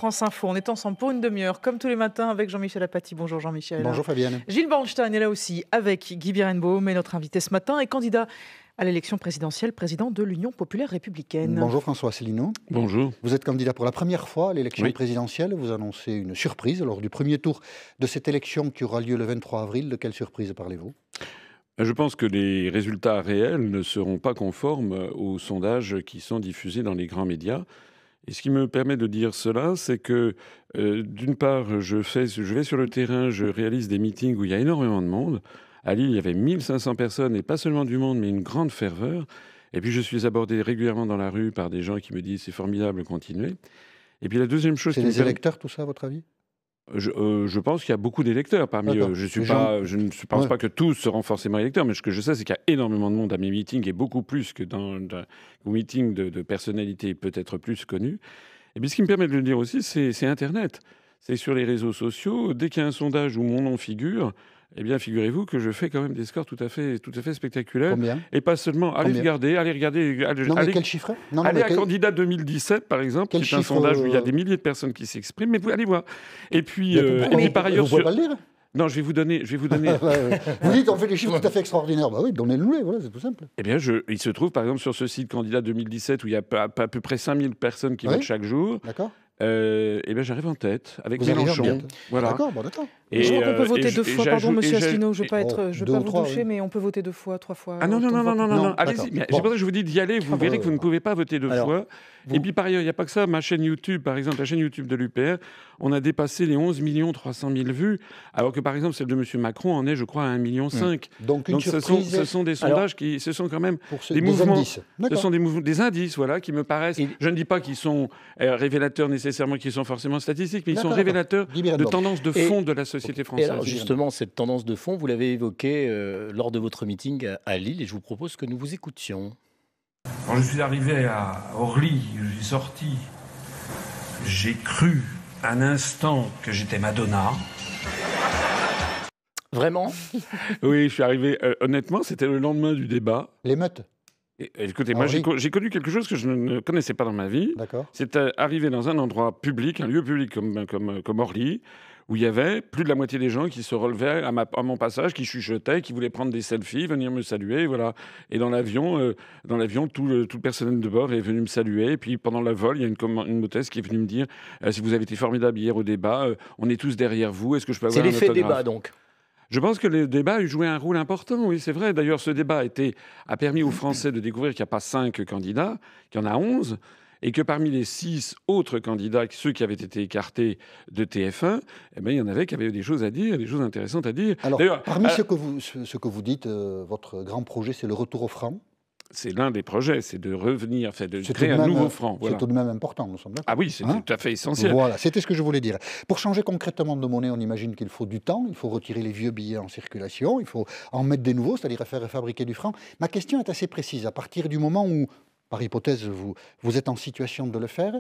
France Info. On est ensemble pour une demi-heure, comme tous les matins, avec Jean-Michel Apathy. Bonjour Jean-Michel. Bonjour Fabienne. Gilles Bornstein est là aussi, avec Guy Birenbaum, et notre invité ce matin est candidat à l'élection présidentielle, président de l'Union populaire républicaine. Bonjour François Asselineau. Bonjour. Vous êtes candidat pour la première fois à l'élection présidentielle. Vous annoncez une surprise lors du premier tour de cette élection qui aura lieu le 23 avril. De quelle surprise parlez-vous ? Je pense que les résultats réels ne seront pas conformes aux sondages qui sont diffusés dans les grands médias. Et ce qui me permet de dire cela, c'est que d'une part, je vais sur le terrain, je réalise des meetings où il y a énormément de monde. À Lille, il y avait 1500 personnes, et pas seulement du monde, mais une grande ferveur. Et puis je suis abordé régulièrement dans la rue par des gens qui me disent « c'est formidable, continuez ». Et puis la deuxième chose... C'est les électeurs, tout ça, à votre avis ? Je pense qu'il y a beaucoup d'électeurs parmi eux. Je ne pense pas que tous seront forcément électeurs, mais ce que je sais, c'est qu'il y a énormément de monde à mes meetings, et beaucoup plus que aux meetings de personnalités peut-être plus connues. Et puis ce qui me permet de le dire aussi, c'est Internet. C'est sur les réseaux sociaux. Dès qu'il y a un sondage où mon nom figure, eh bien, figurez-vous que je fais quand même des scores tout à fait spectaculaires. Combien ? Et pas seulement. Allez regarder. Non, mais quel chiffre ? Allez à Candidat 2017, par exemple, qui est un sondage où il y a des milliers de personnes qui s'expriment. Mais vous allez voir. Et puis par ailleurs... Vous pouvez pas le dire ? Non, je vais vous donner. Vous dites, on fait des chiffres tout à fait extraordinaires. Bah oui, donnez-nous-les, voilà, c'est tout simple. Eh bien, il se trouve, par exemple, sur ce site Candidat 2017, où il y a à peu près 5000 personnes qui votent chaque jour. D'accord. Eh bien, j'arrive en tête avec Mélenchon. Voilà. D'accord, bon, d'accord. Et je crois qu'on peut voter deux fois, pardon, monsieur Asselineau, je ne veux pas vous toucher, mais on peut voter 2 fois, 3 fois. Ah non, allez-y. C'est pour ça que je vous dis d'y aller, vous verrez que vous ne pouvez pas voter 2 fois. Et puis par ailleurs, il n'y a pas que ça, ma chaîne YouTube, par exemple, la chaîne YouTube de l'UPR, on a dépassé les 11 300 000 vues, alors que par exemple, celle de monsieur Macron en est, je crois, à 1,5 million. Donc une surprise... ce sont des sondages ce sont quand même des mouvements... indices. Ce sont des indices, voilà, qui me paraissent... Je ne dis pas qu'ils sont révélateurs nécessairement, qu'ils sont forcément statistiques, mais ils sont révélateurs de tendances de fond de la société française. Et alors justement, cette tendance de fond, vous l'avez évoquée lors de votre meeting à Lille, et je vous propose que nous vous écoutions. Quand je suis arrivé à Orly, je suis sorti, j'ai cru un instant que j'étais Madonna. Vraiment ? Oui, je suis arrivé, honnêtement, c'était le lendemain du débat. L'émeute ? Écoutez, moi j'ai connu quelque chose que je ne connaissais pas dans ma vie. D'accord. C'est arrivé dans un endroit public, un lieu public comme Orly, où il y avait plus de la moitié des gens qui se relevaient à mon passage, qui chuchotaient, qui voulaient prendre des selfies, venir me saluer, voilà. Et dans l'avion, tout le personnel de bord est venu me saluer. Et puis pendant le vol, il y a une hôtesse qui est venue me dire si vous avez été formidable hier au débat, on est tous derrière vous. Est-ce que je peux avoir un autographe ? C'est l'effet débat, donc. Je pense que le débat a joué un rôle important, oui, c'est vrai. D'ailleurs, ce débat a permis aux Français de découvrir qu'il n'y a pas 5 candidats, qu'il y en a 11, et que parmi les 6 autres candidats, ceux qui avaient été écartés de TF1, eh bien, il y en avait qui avaient des choses à dire, des choses intéressantes à dire. Alors, parmi ce que vous dites, votre grand projet, c'est le retour au franc. C'est l'un des projets, c'est de revenir, de créer un nouveau franc. Voilà. C'est tout de même important, nous sommes d'accord. Ah oui, c'est tout à fait essentiel. Voilà, c'était ce que je voulais dire. Pour changer concrètement de monnaie, on imagine qu'il faut du temps, il faut retirer les vieux billets en circulation, il faut en mettre des nouveaux, c'est-à-dire faire fabriquer du franc. Ma question est assez précise. À partir du moment où, par hypothèse, vous êtes en situation de le faire,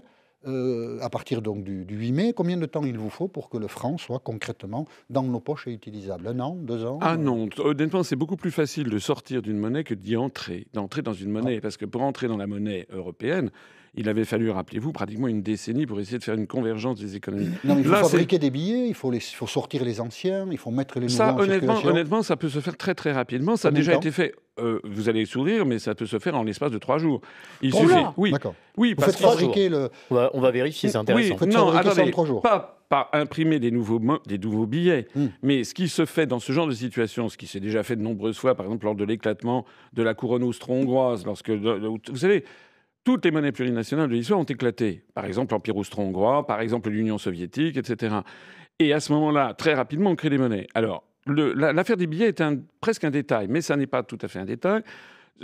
à partir donc du 8 mai, combien de temps il vous faut pour que le franc soit concrètement dans nos poches et utilisable ? 1 an, 2 ans ? Ah non, honnêtement, c'est beaucoup plus facile de sortir d'une monnaie que d'entrer dans une monnaie. Parce que pour entrer dans la monnaie européenne, il avait fallu, rappelez-vous, pratiquement une décennie pour essayer de faire une convergence des économies. Non, mais il faut fabriquer des billets, il faut sortir les anciens, il faut mettre les nouveaux en circulation. Honnêtement, ça peut se faire très très rapidement. Ça a déjà été fait. Vous allez sourire, mais ça peut se faire en l'espace de 3 jours. Il suffit. Oui, d'accord. Oui, parce que fabriquer on va vérifier, c'est intéressant. Oui, non, attendez, 3 jours. Pas imprimer des nouveaux billets, mais ce qui se fait dans ce genre de situation, ce qui s'est déjà fait de nombreuses fois, par exemple lors de l'éclatement de la couronne austro-hongroise, vous savez, toutes les monnaies plurinationales de l'histoire ont éclaté. Par exemple, l'Empire austro-hongrois, par exemple l'Union soviétique, etc. Et à ce moment-là, très rapidement, on crée des monnaies. Alors, l'affaire des billets est presque un détail, mais ça n'est pas tout à fait un détail.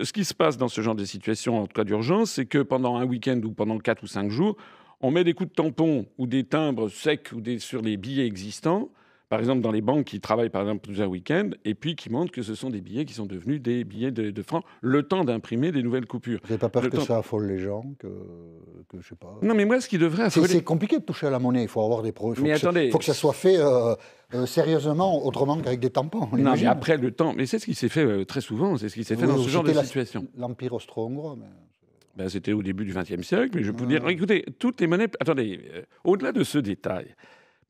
Ce qui se passe dans ce genre de situation, en cas d'urgence, c'est que pendant un week-end ou pendant 4 ou 5 jours, on met des coups de tampon ou des timbres secs sur les billets existants, par exemple dans les banques qui travaillent par exemple plusieurs week-ends, et puis qui montrent que ce sont des billets qui sont devenus des billets de francs, le temps d'imprimer des nouvelles coupures. Vous n'avez pas peur que ça affole les gens, que je sais pas... Non, mais moi, ce qui devrait affoler... C'est compliqué de toucher à la monnaie, il faut avoir des preuves. Il faut que ça soit fait sérieusement, autrement qu'avec des tampons. Non, mais après le temps... Mais c'est ce qui s'est fait très souvent, c'est ce qui s'est fait dans ce genre de situation. L'Empire austro-hongrois, mais... Ben, c'était au début du XXe siècle, mais je peux vous dire, écoutez, toutes les monnaies... Attendez, au-delà de ce détail,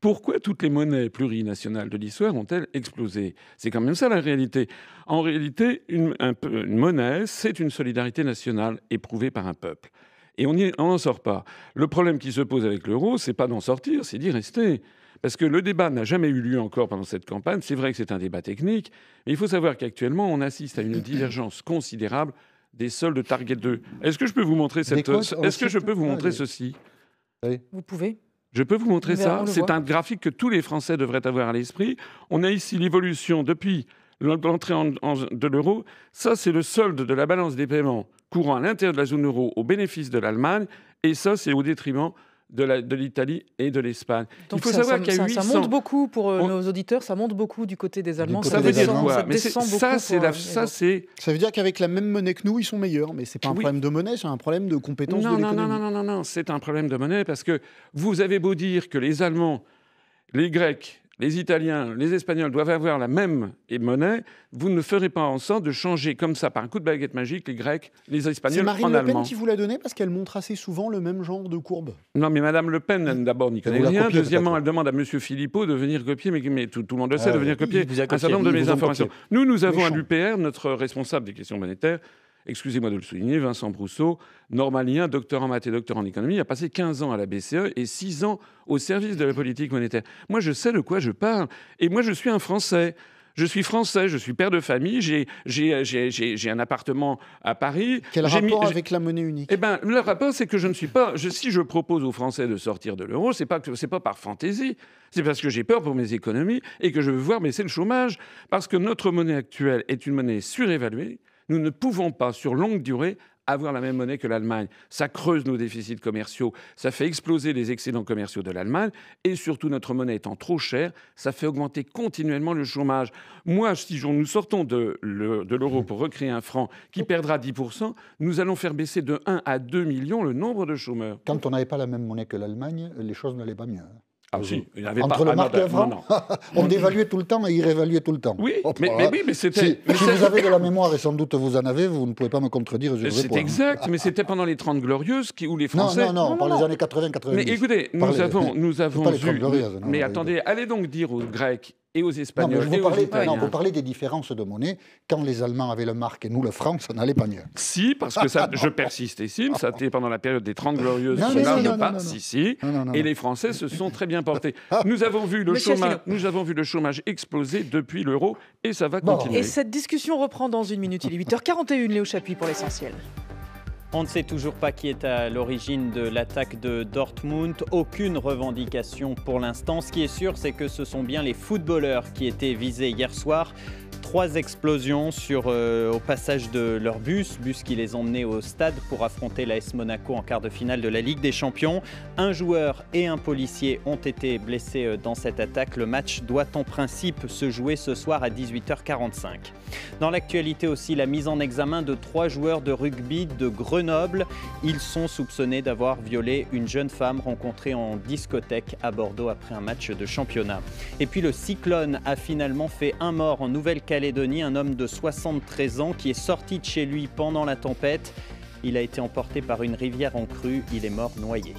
pourquoi toutes les monnaies plurinationales de l'histoire ont-elles explosé? C'est quand même ça la réalité. En réalité, une monnaie, c'est une solidarité nationale éprouvée par un peuple. Et on n'en sort pas. Le problème qui se pose avec l'euro, c'est pas d'en sortir, c'est d'y rester. Parce que le débat n'a jamais eu lieu encore pendant cette campagne. C'est vrai que c'est un débat technique, mais il faut savoir qu'actuellement, on assiste à une divergence considérable des soldes Target 2. Est-ce que je peux vous montrer ceci? Vous pouvez. Je peux vous montrer ça. C'est un graphique que tous les Français devraient avoir à l'esprit. On a ici l'évolution depuis l'entrée de l'euro. Ça, c'est le solde de la balance des paiements courant à l'intérieur de la zone euro au bénéfice de l'Allemagne. Et ça, c'est au détriment de l'Italie et de l'Espagne. Donc il faut savoir qu'il y a 800... Ça monte beaucoup pour nos auditeurs, ça monte beaucoup du côté des Allemands. Ça veut dire quoi? Ça veut dire qu'avec la même monnaie que nous, ils sont meilleurs. Mais ce n'est pas un problème de monnaie, c'est un problème de compétence de l'économie. Non, c'est un problème de monnaie parce que vous avez beau dire que les Allemands, les Grecs, les Italiens, les Espagnols doivent avoir la même monnaie, vous ne ferez pas en sorte de changer comme ça, par un coup de baguette magique, les Grecs, les Espagnols en allemand. C'est Marine Le Pen qui vous l'a donné parce qu'elle montre assez souvent le même genre de courbe. Non, mais Madame Le Pen, d'abord, n'y connaît rien. Deuxièmement, elle demande à Monsieur Philippot de venir copier, mais tout le monde le sait, de venir copier un certain nombre de mes informations. Nous avons à l'UPR, notre responsable des questions monétaires, excusez-moi de le souligner, Vincent Brousseau, normalien, docteur en maths et docteur en économie, a passé 15 ans à la BCE et 6 ans au service de la politique monétaire. Moi, je sais de quoi je parle. Et moi, je suis un Français. Je suis français, je suis père de famille, j'ai un appartement à Paris. Quel rapport avec la monnaie unique? Eh ben, le rapport, c'est que je ne suis pas... si je propose aux Français de sortir de l'euro, c'est pas par fantaisie. C'est parce que j'ai peur pour mes économies et que je veux voir baisser le chômage. Parce que notre monnaie actuelle est une monnaie surévaluée. Nous ne pouvons pas, sur longue durée, avoir la même monnaie que l'Allemagne. Ça creuse nos déficits commerciaux, ça fait exploser les excédents commerciaux de l'Allemagne, et surtout, notre monnaie étant trop chère, ça fait augmenter continuellement le chômage. Moi, si nous sortons de l'euro pour recréer un franc qui perdra 10%, nous allons faire baisser de 1 à 2 millions le nombre de chômeurs. Quand on n'avait pas la même monnaie que l'Allemagne, les choses n'allaient pas mieux. Ah si, il avait entre le marque et le franc, on dévaluait tout le temps et il réévaluait tout le temps. Oui, mais c'était... Si vous avez de la mémoire, et sans doute vous en avez, vous ne pouvez pas me contredire. C'est exact, mais c'était pendant les 30 Glorieuses où les Français... Non, par les années 80-90. Mais écoutez, nous avons vu... Mais attendez, allez donc dire aux Grecs et aux Espagnols et aux Italiens... vous parlez des différences de monnaie. Quand les Allemands avaient le marque et nous le franc, ça n'allait pas mieux. Si, parce que ça, je persiste ici, ça a été pendant la période des 30 Glorieuses. Et les Français se sont très bien portés. Nous avons vu le chômage exploser depuis l'euro et ça va continuer. Et cette discussion reprend dans une minute. Il est 8h41, Léo Chapuis pour l'essentiel. On ne sait toujours pas qui est à l'origine de l'attaque de Dortmund. Aucune revendication pour l'instant. Ce qui est sûr, c'est que ce sont bien les footballeurs qui étaient visés hier soir. 3 explosions au passage de leur bus qui les emmenait au stade pour affronter l'AS Monaco en quart de finale de la Ligue des Champions. Un joueur et un policier ont été blessés dans cette attaque. Le match doit en principe se jouer ce soir à 18h45. Dans l'actualité aussi, la mise en examen de 3 joueurs de rugby de Grenoble. Ils sont soupçonnés d'avoir violé une jeune femme rencontrée en discothèque à Bordeaux après un match de championnat. Et puis le cyclone a finalement fait un mort en Nouvelle-Calédonie, un homme de 73 ans qui est sorti de chez lui pendant la tempête. Il a été emporté par une rivière en crue, il est mort noyé.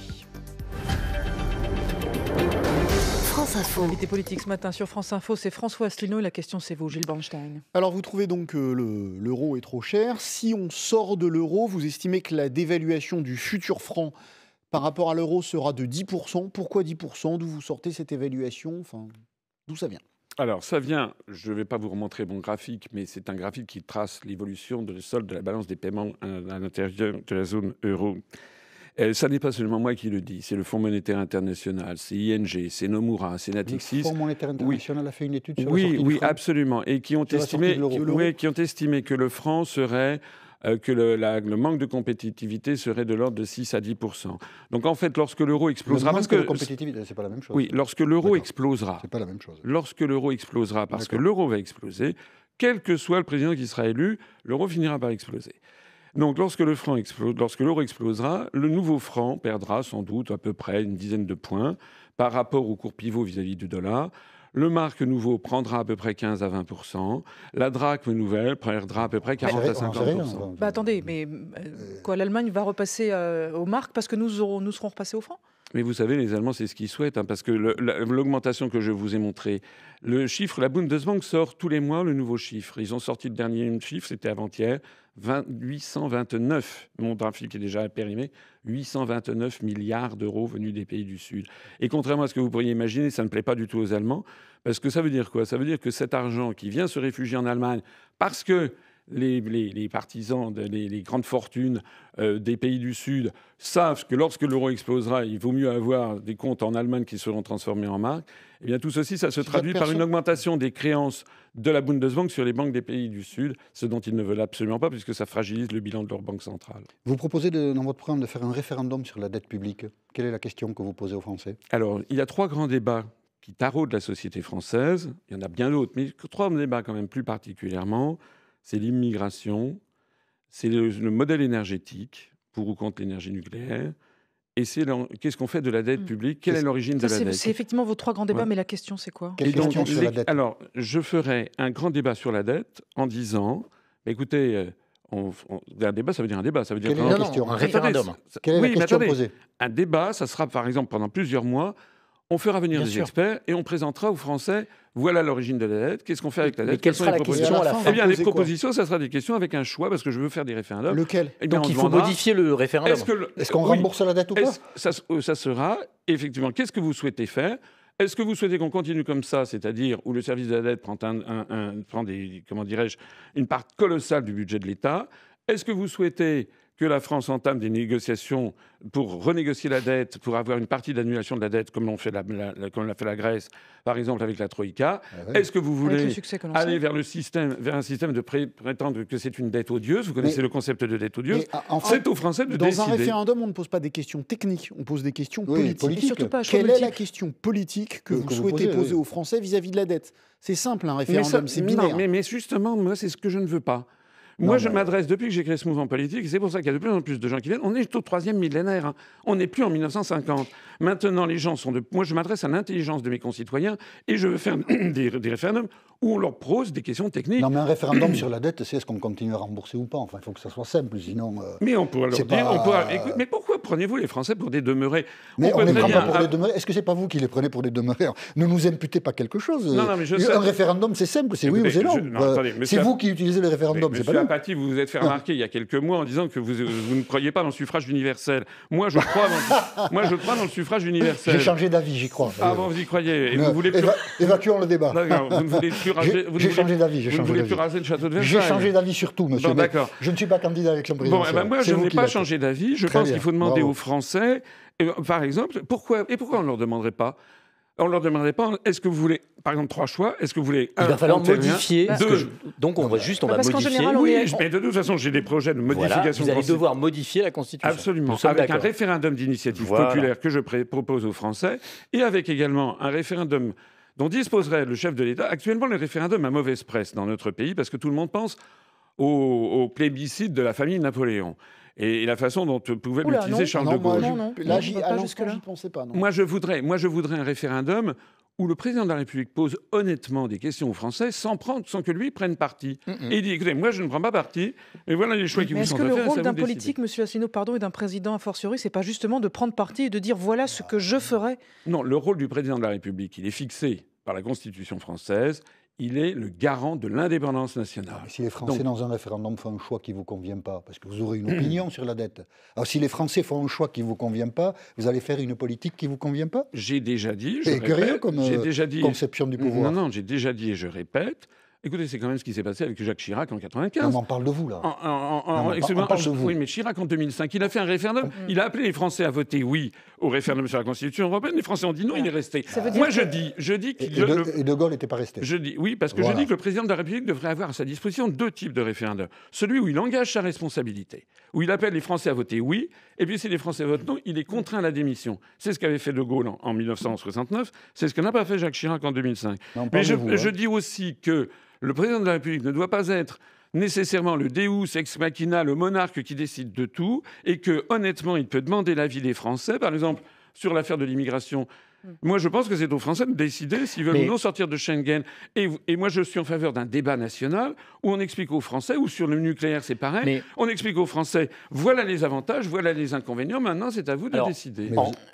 France Info. L'été politique ce matin sur France Info, c'est François Asselineau et la question c'est vous, Gilles Bernstein. Alors vous trouvez donc que l'euro est trop cher. Si on sort de l'euro, vous estimez que la dévaluation du futur franc par rapport à l'euro sera de 10%. Pourquoi 10%? D'où vous sortez cette évaluation? Enfin, d'où ça vient? Alors, ça vient, je ne vais pas vous remontrer mon graphique, mais c'est un graphique qui trace l'évolution de solde de la balance des paiements à l'intérieur de la zone euro. Ça n'est pas seulement moi qui le dis, c'est le Fonds monétaire international, c'est ING, c'est Nomura, c'est Natixis. Le Fonds monétaire international a fait une étude sur la sortie du franc. Oui, absolument, et qui ont estimé que le franc serait... que le manque de compétitivité serait de l'ordre de 6 à 10%. Donc en fait, lorsque l'euro explosera... Le manque de compétitivité, c'est pas la même chose. Oui, lorsque l'euro explosera... C'est pas la même chose. Lorsque l'euro explosera, parce que l'euro va exploser, quel que soit le président qui sera élu, l'euro finira par exploser. Donc lorsque l'euro explosera, le nouveau franc perdra sans doute à peu près une dizaine de points par rapport au cours pivot vis-à-vis du dollar. Le marque nouveau prendra à peu près 15 à 20%. La drachme nouvelle perdra à peu près 40 à 50%. Attendez, mais quoi, l'Allemagne va repasser aux marques parce que nous serons repassés au franc? Mais vous savez, les Allemands, c'est ce qu'ils souhaitent, hein, parce que l'augmentation que je vous ai montrée, le chiffre, la Bundesbank sort tous les mois le nouveau chiffre. Ils ont sorti le dernier chiffre, c'était avant-hier, 829, mon graphique est déjà périmé, 829 milliards d'euros venus des pays du Sud. Et contrairement à ce que vous pourriez imaginer, ça ne plaît pas du tout aux Allemands, parce que ça veut dire quoi? Ça veut dire que cet argent qui vient se réfugier en Allemagne, parce que les partisans, les grandes fortunes des pays du Sud savent que lorsque l'euro explosera, il vaut mieux avoir des comptes en Allemagne qui seront transformés en marques. Eh bien, tout ceci, ça se traduit par une augmentation des créances de la Bundesbank sur les banques des pays du Sud, ce dont ils ne veulent absolument pas, puisque ça fragilise le bilan de leur banque centrale. Vous proposez dans votre programme de faire un référendum sur la dette publique. Quelle est la question que vous posez aux Français? Alors, il y a 3 grands débats qui taraudent la société française. Il y en a bien d'autres, mais 3 débats quand même plus particulièrement. C'est l'immigration, c'est le modèle énergétique, pour ou contre l'énergie nucléaire, et c'est qu'est-ce qu'on fait de la dette publique, quelle est l'origine de la dette. C'est effectivement vos 3 grands débats, Ouais. mais la question, c'est quoi? Quelle question sur la dette? Alors, je ferai un grand débat sur la dette en disant, écoutez, un débat, ça veut dire un débat, ça veut dire... Quelle est la question? Un référendum. Quelle est la question posée? Un débat, ça sera par exemple pendant plusieurs mois, on fera venir Bien des sûr. experts et on présentera aux Français, voilà l'origine de la dette, qu'est-ce qu'on fait avec la dette, Mais quelle quelles sont sera les la propositions. question à la fin? Eh bien, les Posez quoi? propositions, ça sera des questions avec un choix, parce que je veux faire des référendums. Lequel? Eh bien, Donc on il faut demandera, modifier le référendum. Est-ce qu'on oui. rembourse la dette ou pas? Ça sera, effectivement, qu'est-ce que vous souhaitez faire? Est-ce que vous souhaitez qu'on continue comme ça, c'est-à-dire où le service de la dette prend, prend comment dirais-je, une part colossale du budget de l'État? Est-ce que vous souhaitez que la France entame des négociations pour renégocier la dette, pour avoir une partie d'annulation de la dette, comme l'a fait la Grèce, par exemple avec la Troïka? Est-ce que vous Avec le voulez succès que l'on aller sait. vers un système de prétendre que c'est une dette odieuse? Vous connaissez le concept de dette odieuse. C'est aux Français de Dans décider. un référendum, on ne pose pas des questions techniques, on pose des questions Oui, politiques. Et surtout pas à choix Quelle est la multiple. question politique que vous vous souhaitez posez, poser oui. aux Français vis-à-vis de la dette? C'est simple, un Mais référendum, c'est binaire. non, mais justement, moi, c'est ce que je ne veux pas. Moi, je m'adresse, depuis que j'ai créé ce mouvement politique, et c'est pour ça qu'il y a de plus en plus de gens qui viennent. On est au 3e millénaire. Hein. On n'est plus en 1950. Maintenant, les gens sont de... Moi, je m'adresse à l'intelligence de mes concitoyens et je veux faire des référendums où on leur pose des questions techniques. Non, mais un référendum sur la dette, c'est est-ce qu'on continue à rembourser ou pas? Enfin, il faut que ça soit simple, sinon... Mais on pourra leur c'est dire... pas- Écoute, mais pourquoi prenez-vous les Français pour des demeurés? Mais on peut les très prend bien- pas pour des demeurés. Est-ce que c'est pas vous qui les prenez pour des demeurés? Ne nous imputez pas quelque chose. Non, mais je sais. Un référendum, c'est simple, c'est oui ou Écoutez, c'est non. non, attendez, C'est monsieur- vous qui utilisez le référendum, c'est Monsieur pas nous. Apathy, vous vous êtes fait remarquer il y a quelques mois en disant que vous ne croyez pas dans le suffrage universel. Moi, je crois dans le suffrage universel. J'ai changé d'avis, j'y crois. Ah bon, vous y croyez. Et Ne- vous voulez plus... Évacuons le débat. D'accord, vous ne voulez plus raser... J'ai changé d'avis, Vous ne voulez plus raser le château de Versailles. J'ai changé d'avis sur tout, monsieur. Bon, mais d'accord. Je ne suis pas candidat à l'élection Bon, présidentielle. eh ben moi, C'est je vous n'ai qui pas l'êtes. changé d'avis. Je Très pense bien, qu'il faut demander bravo. aux Français, par exemple, pourquoi on ne leur demanderait pas? On ne leur demanderait pas, est-ce que vous voulez, par exemple, 3 choix? Est-ce que vous voulez Il va falloir ontarien, modifier. ce que 2, je- Donc on va juste, on va Parce qu'en modifier. général, on oui, est- mais de toute façon, j'ai des projets de Voilà, modification. vous allez constitutionnelle. devoir modifier la Constitution. Absolument, Nous sommes avec un d'accord. référendum d'initiative Voilà. populaire que je propose aux Français, et avec également un référendum dont disposerait le chef de l'État. Actuellement, le référendum a mauvaise presse dans notre pays parce que tout le monde pense au plébiscite de la famille Napoléon et la façon dont pouvait Oula, l'utiliser non. Charles Non, de moi, Gaulle. Non, là, on j'y va pas à l'instant, jusque-là. j'y pensais pas. Non. Moi, je voudrais un référendum où le président de la République pose honnêtement des questions aux Français sans que lui prenne parti. Et il dit, écoutez, moi, je ne prends pas parti, et voilà les choix qui Mais vous est-ce sont que le faits, rôle c'est à d'un vous de décider. politique, monsieur Asselineau, pardon, et d'un président a fortiori, c'est pas justement de prendre parti et de dire voilà ce que je ferai? Non, le rôle du président de la République, il est fixé par la Constitution française. Il est le garant de l'indépendance nationale. Mais si les Français, Donc- dans un référendum, font un choix qui ne vous convient pas, parce que vous aurez une opinion sur la dette. Alors, si les Français font un choix qui ne vous convient pas, vous allez faire une politique qui ne vous convient pas? J'ai déjà dit, je C'est curieux répète, comme j'ai déjà dit, conception du pouvoir. Non, j'ai déjà dit et je répète. Écoutez, c'est quand même ce qui s'est passé avec Jacques Chirac en 95. Non, mais on parle de vous, là. Non, mais Excusez-moi, on parle de vous. oui, mais Chirac en 2005, il a fait un référendum. Il a appelé les Français à voter oui au référendum sur la Constitution européenne. Les Français ont dit non, il est resté. Ça veut dire Moi, que- je dis Et, qu'il de Gaulle n'était pas resté. Je dis oui, parce que Voilà. je dis que le président de la République devrait avoir à sa disposition 2 types de référendums. Celui où il engage sa responsabilité, où il appelle les Français à voter oui, et puis si les Français votent non, il est contraint à la démission. C'est ce qu'avait fait De Gaulle en 1969, c'est ce que n'a pas fait Jacques Chirac en 2005. Non, on Mais parle de vous, hein. je dis aussi que le président de la République ne doit pas être nécessairement le Deus ex machina, le monarque qui décide de tout, et que honnêtement, il peut demander l'avis des Français. Par exemple, sur l'affaire de l'immigration, Moi, je pense que c'est aux Français de décider s'ils veulent ou non sortir de Schengen. Et moi, je suis en faveur d'un débat national où on explique aux Français, ou sur le nucléaire, c'est pareil, on explique aux Français, voilà les avantages, voilà les inconvénients, maintenant, c'est à vous de décider.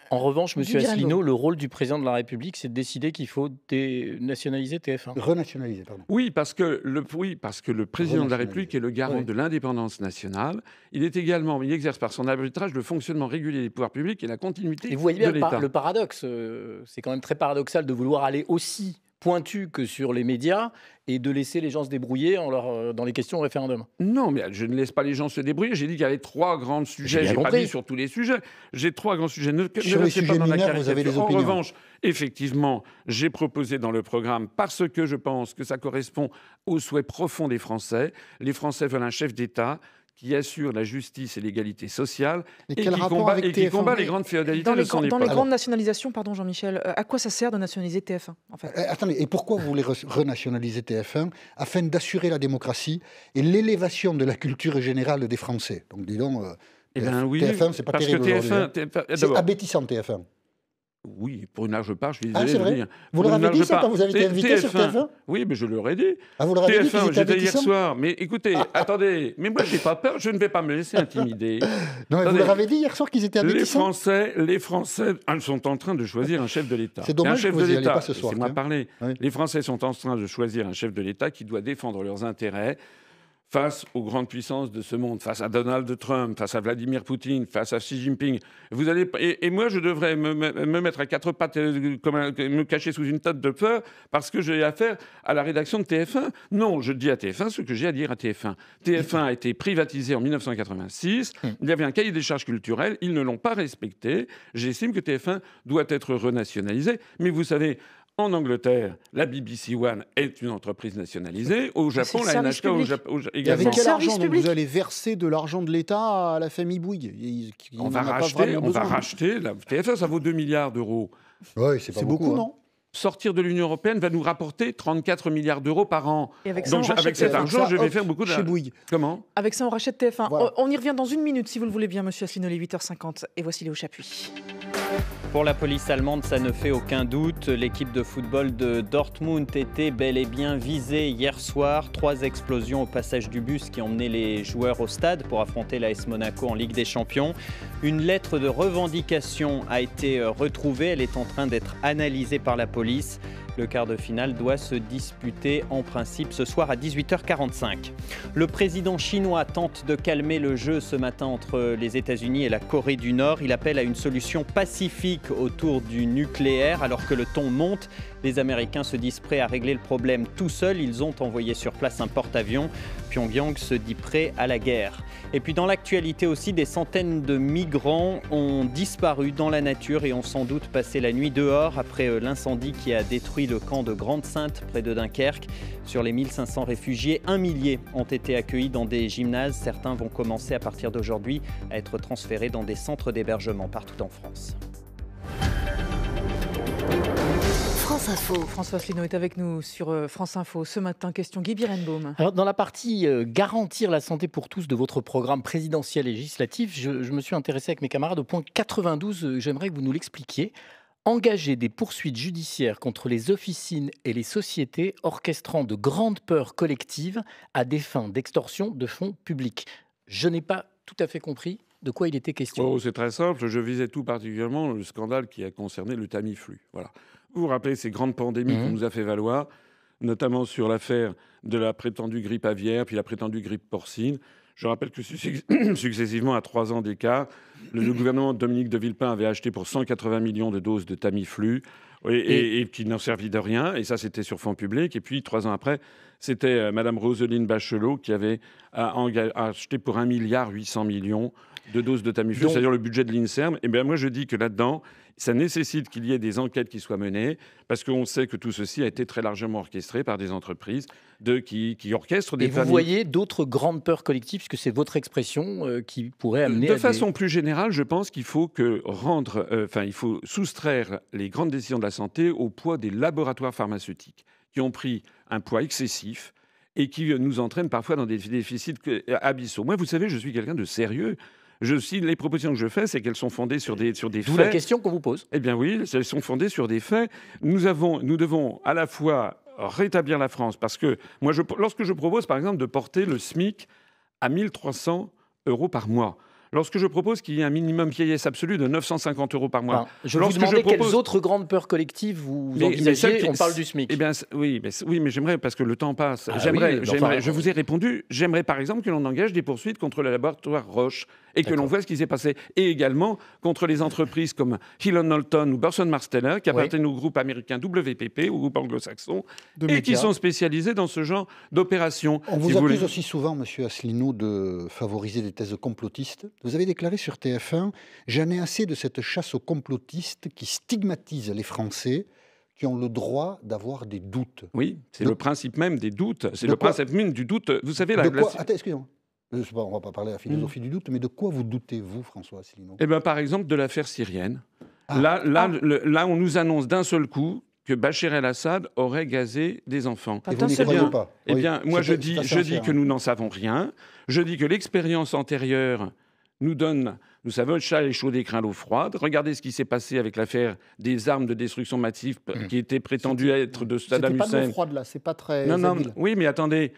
En revanche, M. Asselineau, le rôle du président de la République, c'est de décider qu'il faut dénationaliser TF1. Renationaliser, pardon. Oui, parce que le président de la République est le garant de l'indépendance nationale. Il exerce par son arbitrage le fonctionnement régulier des pouvoirs publics et la continuité de l'État. Et vous voyez bien le paradoxe. C'est quand même très paradoxal de vouloir aller aussi pointu que sur les médias et de laisser les gens se débrouiller dans les questions au référendum. Non, mais je ne laisse pas les gens se débrouiller. J'ai dit qu'il y avait 3 grands sujets. Je n'ai pas dit sur tous les sujets. J'ai 3 grands sujets. Sur les sujets mineurs, vous avez des opinions. En revanche, effectivement, j'ai proposé dans le programme, parce que je pense que ça correspond aux souhaits profonds des Français. Les Français veulent un chef d'État qui assure la justice et l'égalité sociale et qui combat les grandes féodalités de son époque. Dans les grandes nationalisations, pardon Jean-Michel, à quoi ça sert de nationaliser TF1 en fait ? Attendez, et pourquoi vous voulez renationaliser TF1 ? Afin d'assurer la démocratie et l'élévation de la culture générale des Français. Donc dis donc, TF1, c'est pas parce terrible que c'est abétissant TF1. Oui, pour une large part, je suis désolé c'est vrai. Vous leur avez dit ça quand vous avez été invité sur TF1 ? Oui, mais je leur ai dit. Vous leur avez dit qu'ils TF1, étaient j'étais hier soir. Mais écoutez, attendez, mais moi, j'ai pas peur, je ne vais pas me laisser intimider. Non, mais vous leur avez dit hier soir qu'ils étaient abétissants ? Les Français sont en train de choisir un chef de l'État. C'est dommage que vous n'y allez pas ce soir. Laissez-moi parler. Oui. Les Français sont en train de choisir un chef de l'État qui doit défendre leurs intérêts face aux grandes puissances de ce monde, face à Donald Trump, face à Vladimir Poutine, face à Xi Jinping. Et moi, je devrais me mettre à 4 pattes, me cacher sous une tête de peur parce que j'ai affaire à la rédaction de TF1. Non, je dis à TF1 ce que j'ai à dire à TF1. TF1 a été privatisé en 1986. Il y avait un cahier des charges culturelles. Ils ne l'ont pas respecté. J'estime que TF1 doit être renationalisé. Mais vous savez, en Angleterre, la BBC One est une entreprise nationalisée. Au Japon, la NHK également. Avec quel argent donc vous allez verser de l'argent de l'État à la famille Bouygues? On va racheter. La TF1, ça vaut 2 milliards d'euros. Oui, c'est beaucoup, non? Sortir de l'Union européenne va nous rapporter 34 milliards d'euros par an. Et avec donc avec cet argent, je vais faire beaucoup de... Chez Bouygues. Comment? Avec ça, on rachète TF1. Voilà. On y revient dans une minute, si vous le voulez bien, monsieur Asselineau, les 8h50. Et voici Léo Chapuis. Pour la police allemande, ça ne fait aucun doute. L'équipe de football de Dortmund était bel et bien visée hier soir. 3 explosions au passage du bus qui emmenaient les joueurs au stade pour affronter l'AS Monaco en Ligue des Champions. Une lettre de revendication a été retrouvée. Elle est en train d'être analysée par la police. Le quart de finale doit se disputer en principe ce soir à 18h45. Le président chinois tente de calmer le jeu ce matin entre les États-Unis et la Corée du Nord. Il appelle à une solution pacifique autour du nucléaire. Alors que le ton monte, les Américains se disent prêts à régler le problème tout seuls. Ils ont envoyé sur place un porte-avions. Pyongyang se dit prêt à la guerre. Et puis dans l'actualité aussi, des centaines de migrants ont disparu dans la nature et ont sans doute passé la nuit dehors après l'incendie qui a détruit le camp de Grande-Sainte près de Dunkerque. Sur les 1500 réfugiés, 1 millier ont été accueillis dans des gymnases. Certains vont commencer à partir d'aujourd'hui à être transférés dans des centres d'hébergement partout en France. France Info. François Asselineau est avec nous sur France Info ce matin. Question Guy Birenbaum. Alors, dans la partie garantir la santé pour tous de votre programme présidentiel et législatif, je me suis intéressé avec mes camarades au point 92. J'aimerais que vous nous l'expliquiez. Engager des poursuites judiciaires contre les officines et les sociétés orchestrant de grandes peurs collectives à des fins d'extorsion de fonds publics. Je n'ai pas tout à fait compris de quoi il était question. Oh, c'est très simple. Je visais tout particulièrement le scandale qui a concerné le Tamiflu. Voilà. Vous vous rappelez ces grandes pandémies qu'on nous a fait valoir, notamment sur l'affaire de la prétendue grippe aviaire, puis la prétendue grippe porcine. Je rappelle que successivement, à 3 ans d'écart, le gouvernement de Dominique de Villepin avait acheté pour 180 millions de doses de Tamiflu et qui n'en servit de rien. Et ça, c'était sur fonds publics. Et puis, 3 ans après, c'était Mme Roselyne Bachelot qui avait acheté pour 1,8 milliard de doses de Tamiflu, c'est-à-dire le budget de l'INSERM. Et bien moi, je dis que là-dedans, ça nécessite qu'il y ait des enquêtes qui soient menées, parce qu'on sait que tout ceci a été très largement orchestré par des entreprises qui orchestrent des familles. Et vous voyez d'autres grandes peurs collectives, puisque c'est votre expression, qui pourrait amener de façon plus générale, je pense qu'il faut il faut soustraire les grandes décisions de la santé au poids des laboratoires pharmaceutiques, qui ont pris un poids excessif et qui nous entraînent parfois dans des déficits abyssaux. Moi, vous savez, je suis quelqu'un de sérieux. Les propositions que je fais, c'est qu'elles sont fondées sur des D'où faits. la question qu'on vous pose. Eh bien oui, elles sont fondées sur des faits. Nous devons à la fois rétablir la France, parce que moi, lorsque je propose, par exemple, de porter le SMIC à 1 300 € par mois, lorsque je propose qu'il y ait un minimum vieillesse absolu de 950 € par mois. Enfin, je vous demandais quelles autres grandes peurs collectives vous envisagez. On parle du SMIC. Eh bien, oui, mais j'aimerais, parce que le temps passe, je vous ai répondu, j'aimerais par exemple que l'on engage des poursuites contre le laboratoire Roche et que l'on voit ce qui s'est passé. Et également contre les entreprises comme Hill & Knowlton ou Burson Marsteller, qui appartiennent au groupe américain WPP, au groupe anglo-saxon, et qui sont spécialisés dans ce genre d'opérations. On vous accuse aussi souvent, monsieur Asselineau, de favoriser des thèses complotistes. Vous avez déclaré sur TF1 « J'en ai assez de cette chasse aux complotistes qui stigmatise les Français qui ont le droit d'avoir des doutes. » Oui, c'est le principe même des doutes. C'est le principe même du doute. Vous savez, Attends, excusez-moi. On ne va pas parler de la philosophie du doute, mais de quoi vous doutez, vous, François Asselineau ? Eh bien, par exemple, de l'affaire syrienne. Là, on nous annonce d'un seul coup que Bachar el-Assad aurait gazé des enfants. Et vous n'y croyez pas ? Eh bien, moi, je dis que nous n'en savons rien. Je dis que l'expérience antérieure nous donne, nous savons, le chat est chaud des crains l'eau froide. Regardez ce qui s'est passé avec l'affaire des armes de destruction massive qui étaient prétendues être de Saddam Hussein. C'était pas de l'eau froide, là, c'est pas très habile. Oui, mais attendez,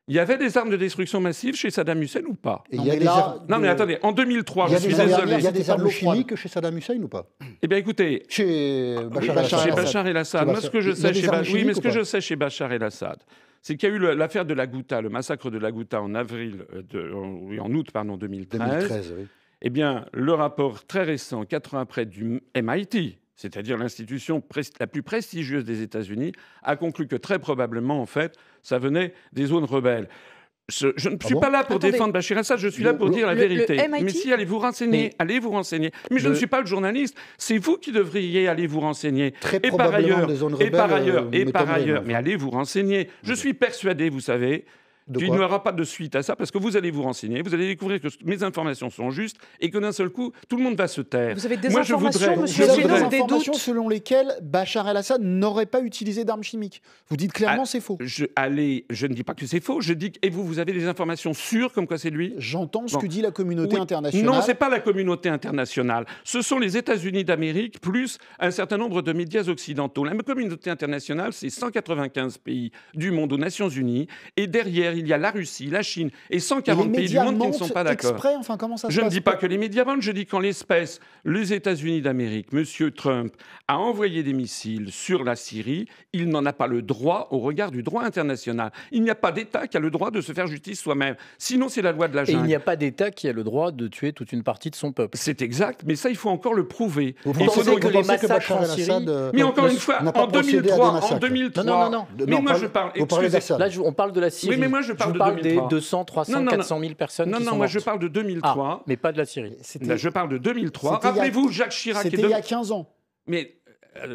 il y avait des armes de destruction massive chez Saddam Hussein ou pas ? Non, mais attendez, en 2003, je suis désolé. Il y a des armes chimiques chez Saddam Hussein ou pas ? Eh bien, écoutez, chez Bachar el-Assad, moi, ce que je sais chez Bachar el-Assad, c'est qu'il y a eu l'affaire de la Ghouta, le massacre de la Ghouta en août 2013. Oui. Eh bien, le rapport très récent, 4 ans après, du MIT, c'est-à-dire l'institution la plus prestigieuse des États-Unis, a conclu que très probablement, en fait, ça venait des zones rebelles. Je ne suis pas là pour défendre Bachar el-Assad, je suis là pour dire la vérité. Mais si, allez vous renseigner, Mais je ne suis pas le journaliste, c'est vous qui devriez aller vous renseigner. Et par ailleurs, mais allez vous renseigner. Je suis persuadé, vous savez, qu'il n'y aura pas de suite à ça, parce que vous allez vous renseigner, vous allez découvrir que mes informations sont justes et que d'un seul coup, tout le monde va se taire. Vous avez des informations, monsieur Asselineau, des informations selon lesquelles Bachar el-Assad n'aurait pas utilisé d'armes chimiques. Vous dites clairement c'est faux. Je ne dis pas que c'est faux, je dis que vous avez des informations sûres comme quoi c'est lui ? J'entends ce que dit la communauté internationale. Non, c'est pas la communauté internationale. Ce sont les États-Unis d'Amérique plus un certain nombre de médias occidentaux. La communauté internationale, c'est 195 pays du monde aux Nations Unies et derrière, il y a la Russie, la Chine et 140 pays du monde qui ne sont pas d'accord. Je ne dis pas que les médias mentent, je dis qu'en l'espèce, les États-Unis d'Amérique, M. Trump a envoyé des missiles sur la Syrie, il n'en a pas le droit au regard du droit international. Il n'y a pas d'État qui a le droit de se faire justice soi-même. Sinon, c'est la loi de la jungle. Et il n'y a pas d'État qui a le droit de tuer toute une partie de son peuple. C'est exact, mais ça, il faut encore le prouver. Vous pensez que les massacres en Syrie... Mais encore une fois, en 2003... Non. Mais moi, je parle... Là, on parle de la Syrie. Oui, mais moi, je parle de 2003. Des 200, 300, 400 000 personnes qui sont mortes. Moi, je parle de 2003. Mais pas de la Syrie. Là, je parle de 2003. Rappelez-vous, Jacques Chirac... C'était il y a 15 ans. Mais...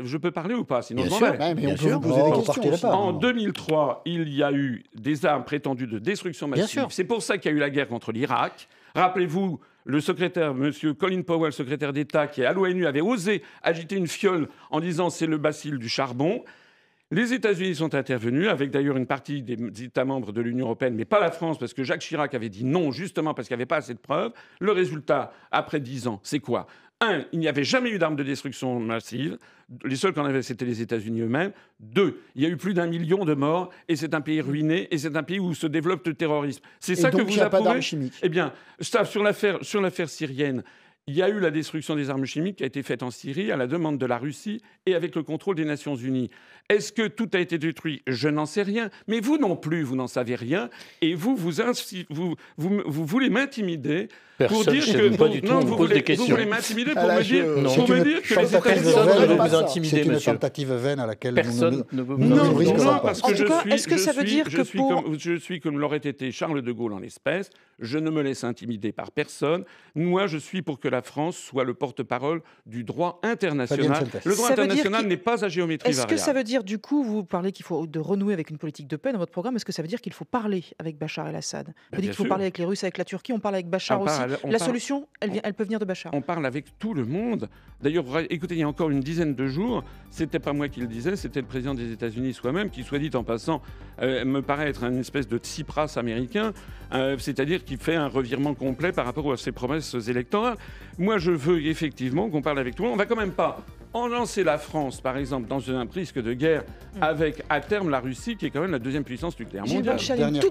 je peux parler ou pas? Sinon, bien sûr. Mais on peut vous poser des questions. En 2003, il y a eu des armes prétendues de destruction massive. C'est pour ça qu'il y a eu la guerre contre l'Irak. Rappelez-vous, le secrétaire, M. Colin Powell, secrétaire d'État, qui à l'ONU avait osé agiter une fiole en disant c'est le bacille du charbon. Les États-Unis sont intervenus, avec d'ailleurs une partie des États membres de l'Union européenne, mais pas la France, parce que Jacques Chirac avait dit non, justement parce qu'il n'y avait pas assez de preuves. Le résultat, après 10 ans, c'est quoi? Il n'y avait jamais eu d'armes de destruction massive. Les seuls qu'on avait, c'était les États-Unis eux-mêmes. 2, il y a eu plus d'1 million de morts, et c'est un pays ruiné, et c'est un pays où se développe le terrorisme. C'est ça que vous approuvez? Eh bien, sur l'affaire syrienne, il y a eu la destruction des armes chimiques qui a été faite en Syrie à la demande de la Russie et avec le contrôle des Nations Unies. Est-ce que tout a été détruit? Je n'en sais rien. Mais vous non plus, vous n'en savez rien. Et vous voulez m'intimider pour dire que... Pas du tout, vous voulez m'intimider pour me dire que les États-Unis ne vous intimider, monsieur. C'est une tentative vaine à laquelle personne ne veut vous intimider. Non, parce que je suis comme l'aurait été Charles de Gaulle en l'espèce. Je ne me laisse intimider par personne. Moi, je suis pour que la France soit le porte-parole du droit international. Le droit international n'est pas à géométrie variable. Est-ce que ça veut dire, du coup, vous parlez qu'il faut de renouer avec une politique de paix dans votre programme, est-ce que ça veut dire qu'il faut parler avec Bachar el-Assad? Vous dites qu'il faut parler avec les Russes, avec la Turquie, on parle avec Bachar aussi. La solution, elle peut venir de Bachar. On parle avec tout le monde. D'ailleurs, écoutez, il y a encore une dizaine de jours, c'était pas moi qui le disais, c'était le président des États-Unis soi-même, qui, soit dit en passant, me paraît être une espèce de Tsipras américain, c'est-à-dire qui fait un revirement complet par rapport à ses promesses électorales. Moi, je veux effectivement qu'on parle avec tout le monde. On va quand même pas en lancer la France, par exemple, dans un risque de guerre avec, à terme, la Russie, qui est quand même la deuxième puissance nucléaire mondiale.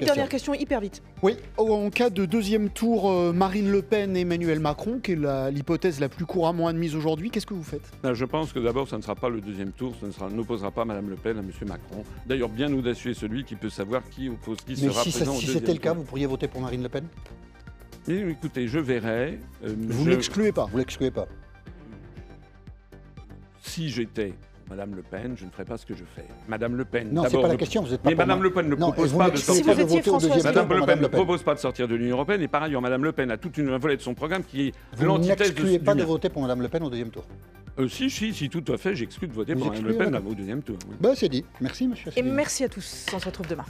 Dernière question, hyper vite. Oui, en cas de deuxième tour, Marine Le Pen et Emmanuel Macron, qui est l'hypothèse la plus couramment admise aujourd'hui, qu'est-ce que vous faites? Je pense que d'abord, ça ne sera pas le deuxième tour, ça n'opposera pas Mme Le Pen à M. Macron. D'ailleurs, bien audacieux celui qui peut savoir qui oppose qui sera présent au deuxième tour. Si c'était le cas, vous pourriez voter pour Marine Le Pen? Écoutez, je verrai. Vous ne l'excluez pas? Vous l'excluez pas? Si j'étais Madame Le Pen, je ne ferais pas ce que je fais. Madame Le Pen. Non, c'est pas la question. Vous êtes pas. Mais Madame Le Pen ne propose pas de sortir. Si vous étiez Françoise, Madame Le Pen ne propose pas de sortir de l'Union européenne. Et par ailleurs, Madame Le Pen a toute une volée de son programme qui est l'antithèse de. Vous n'excluez pas de voter pour Madame Le Pen au deuxième tour? Si, tout à fait. J'exclus de voter pour Madame Le Pen au deuxième tour. C'est dit. Merci, monsieur. Et merci à tous. On se retrouve demain.